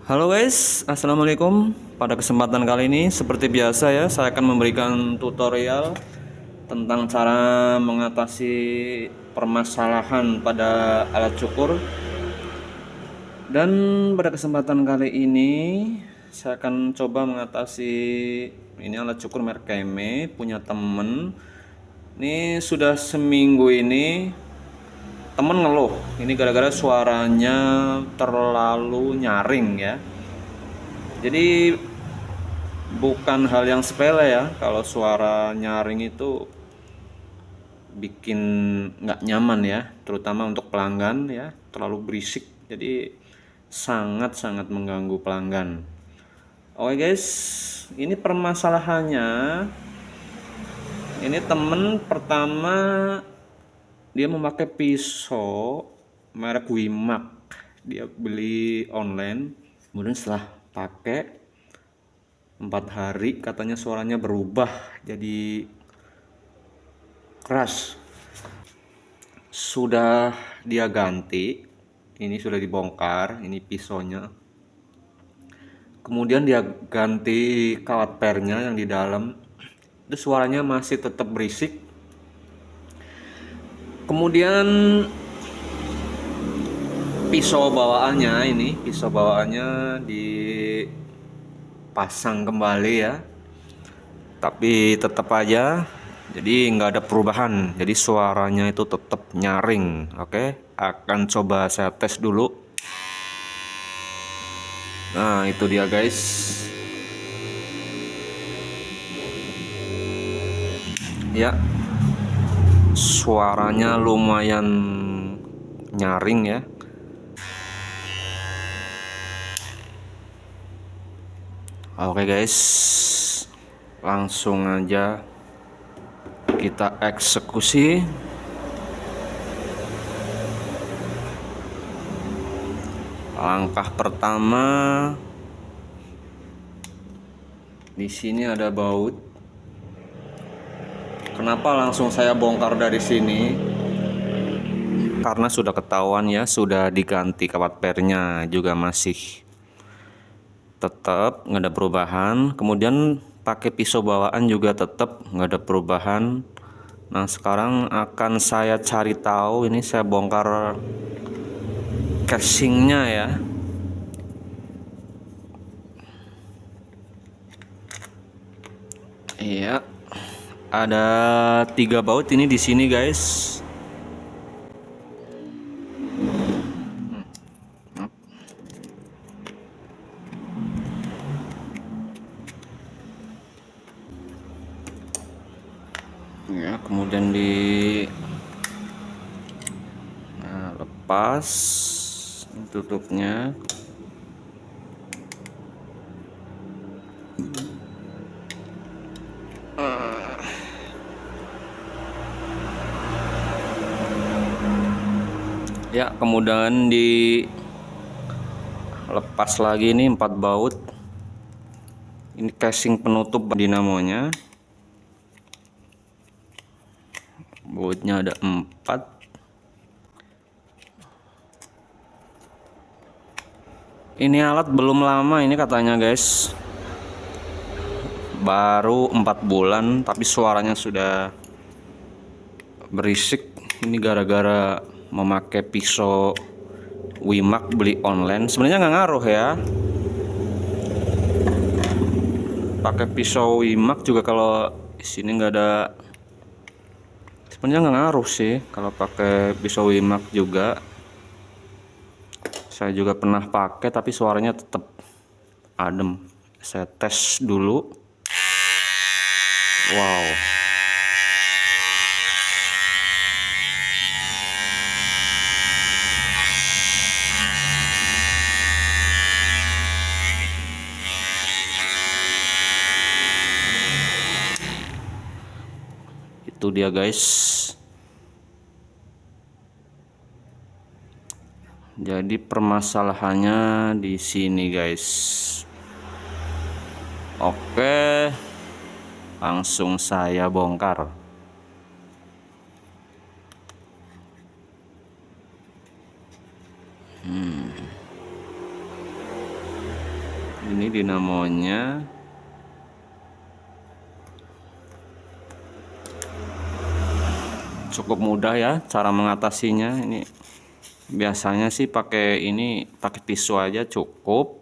Halo guys, assalamualaikum. Pada kesempatan kali ini, seperti biasa ya, saya akan memberikan tutorial tentang cara mengatasi permasalahan pada alat cukur. Dan pada kesempatan kali ini, saya akan coba mengatasi ini alat cukur merek Keme, punya temen. Ini sudah seminggu ini temen ngeluh. Ini gara-gara suaranya terlalu nyaring ya. Jadi bukan hal yang sepele ya, kalau suara nyaring itu bikin nggak nyaman ya, terutama untuk pelanggan ya, terlalu berisik, jadi sangat-sangat mengganggu pelanggan. Oke guys, ini permasalahannya, ini temen pertama dia memakai pisau merek Wimak, dia beli online, kemudian setelah pakai 4 hari katanya suaranya berubah jadi keras. Sudah dia ganti, ini sudah dibongkar, ini pisaunya. Kemudian dia ganti kawat pernya yang di dalam, itu suaranya masih tetap berisik. Kemudian pisau bawaannya dipasang kembali ya, tapi tetap aja jadi nggak ada perubahan, jadi suaranya itu tetap nyaring. Oke, akan coba saya tes dulu. Nah itu dia guys, ya suaranya lumayan nyaring ya. Oke guys, langsung aja kita eksekusi. Langkah pertama, di sini ada baut. Kenapa langsung saya bongkar dari sini? Karena sudah ketahuan ya, sudah diganti kawat pernya juga masih tetap nggak ada perubahan. Kemudian pakai pisau bawaan juga tetap nggak ada perubahan. Nah sekarang akan saya cari tahu, ini saya bongkar casingnya ya. Iya, ada 3 baut ini di sini guys. Ya, kemudian lepas tutupnya. Ya, kemudian dilepas lagi, ini 4 baut. Ini casing penutup dinamonya. Bautnya ada 4. Ini alat belum lama ini katanya guys, baru 4 bulan tapi suaranya sudah berisik. Ini gara-gara memakai pisau Wimak beli online. Sebenarnya nggak ngaruh ya, pakai pisau Wimak juga kalau di sini nggak ada, sebenarnya nggak ngaruh sih kalau pakai pisau Wimak juga. Saya juga pernah pakai tapi suaranya tetap adem. Saya tes dulu. Wow, itu dia guys. Jadi permasalahannya di sini guys. Oke, langsung saya bongkar. Ini dinamonya. Cukup mudah ya cara mengatasinya. Ini biasanya sih pakai pisau aja cukup.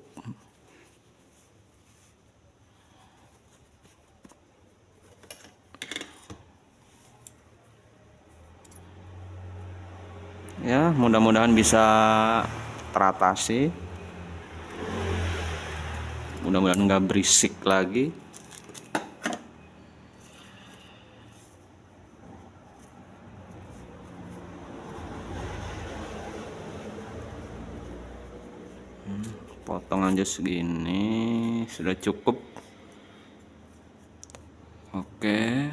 Ya, mudah-mudahan bisa teratasi. Mudah-mudahan nggak berisik lagi. Potong aja segini, sudah cukup. Oke.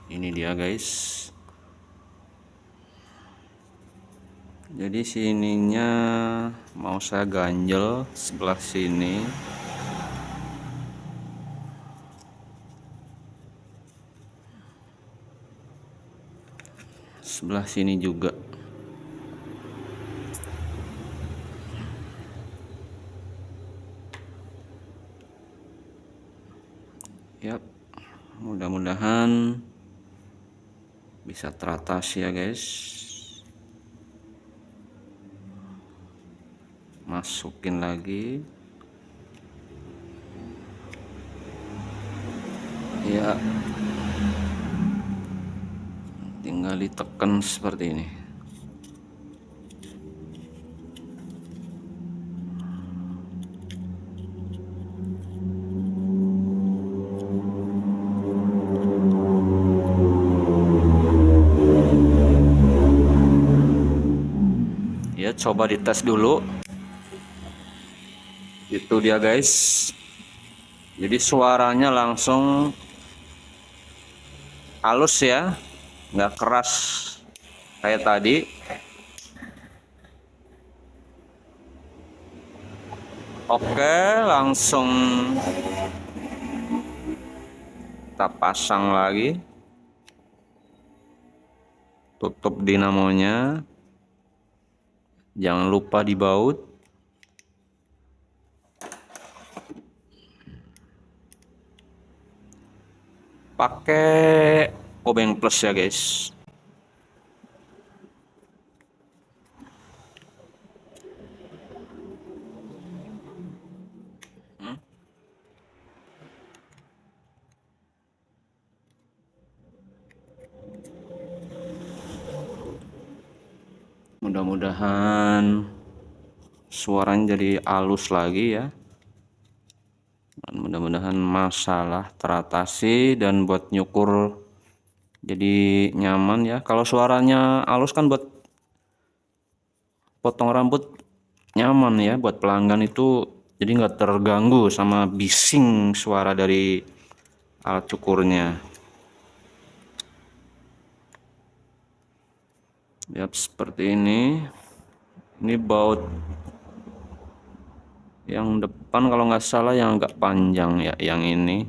Ini dia guys. Jadi sininya mau saya ganjel sebelah sini. Sebelah sini juga. Yap. Mudah-mudahan bisa teratasi ya guys. Masukin lagi. Ya. Tinggal ditekan seperti ini. Ya, coba dites dulu. Itu dia guys. Jadi suaranya langsung halus ya, nggak keras kayak tadi. Oke, langsung kita pasang lagi. Tutup dinamonya. Jangan lupa dibaut. Pakai obeng plus ya guys. Mudah-mudahan suaranya jadi halus lagi ya. Dan mudah-mudahan masalah teratasi dan buat nyukur jadi nyaman ya. Kalau suaranya halus kan buat potong rambut nyaman ya, buat pelanggan itu jadi nggak terganggu sama bising suara dari alat cukurnya. Lihat seperti ini. Ini baut yang depan kalau nggak salah yang agak panjang ya, yang ini.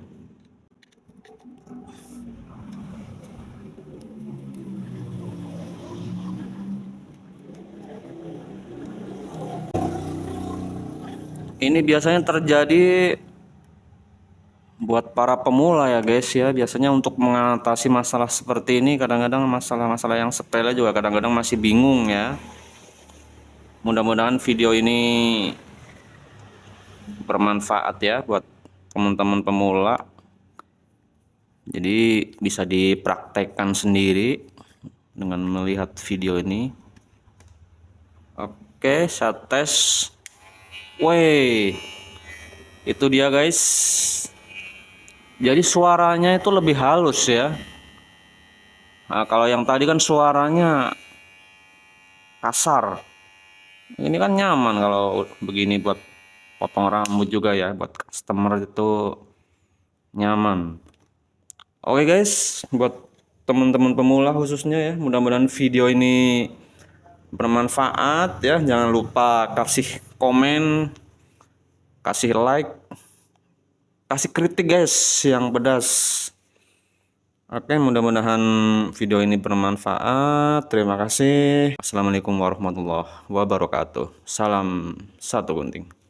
Ini biasanya terjadi buat para pemula ya guys ya. Biasanya untuk mengatasi masalah seperti ini, kadang-kadang masalah-masalah yang sepele juga kadang-kadang masih bingung ya. Mudah-mudahan video ini bermanfaat ya buat teman-teman pemula. Jadi bisa dipraktekkan sendiri dengan melihat video ini. Oke, saya tes. Woi, itu dia guys. Jadi suaranya itu lebih halus ya. Nah, kalau yang tadi kan suaranya kasar. Ini kan nyaman kalau begini buat potong rambut juga ya, buat customer itu nyaman. Oke guys, buat teman-teman pemula khususnya ya, mudah-mudahan video ini bermanfaat ya. Jangan lupa kasih komen, kasih like, kasih kritik guys yang pedas. Oke, mudah-mudahan video ini bermanfaat. Terima kasih. Assalamualaikum warahmatullahi wabarakatuh. Salam satu gunting.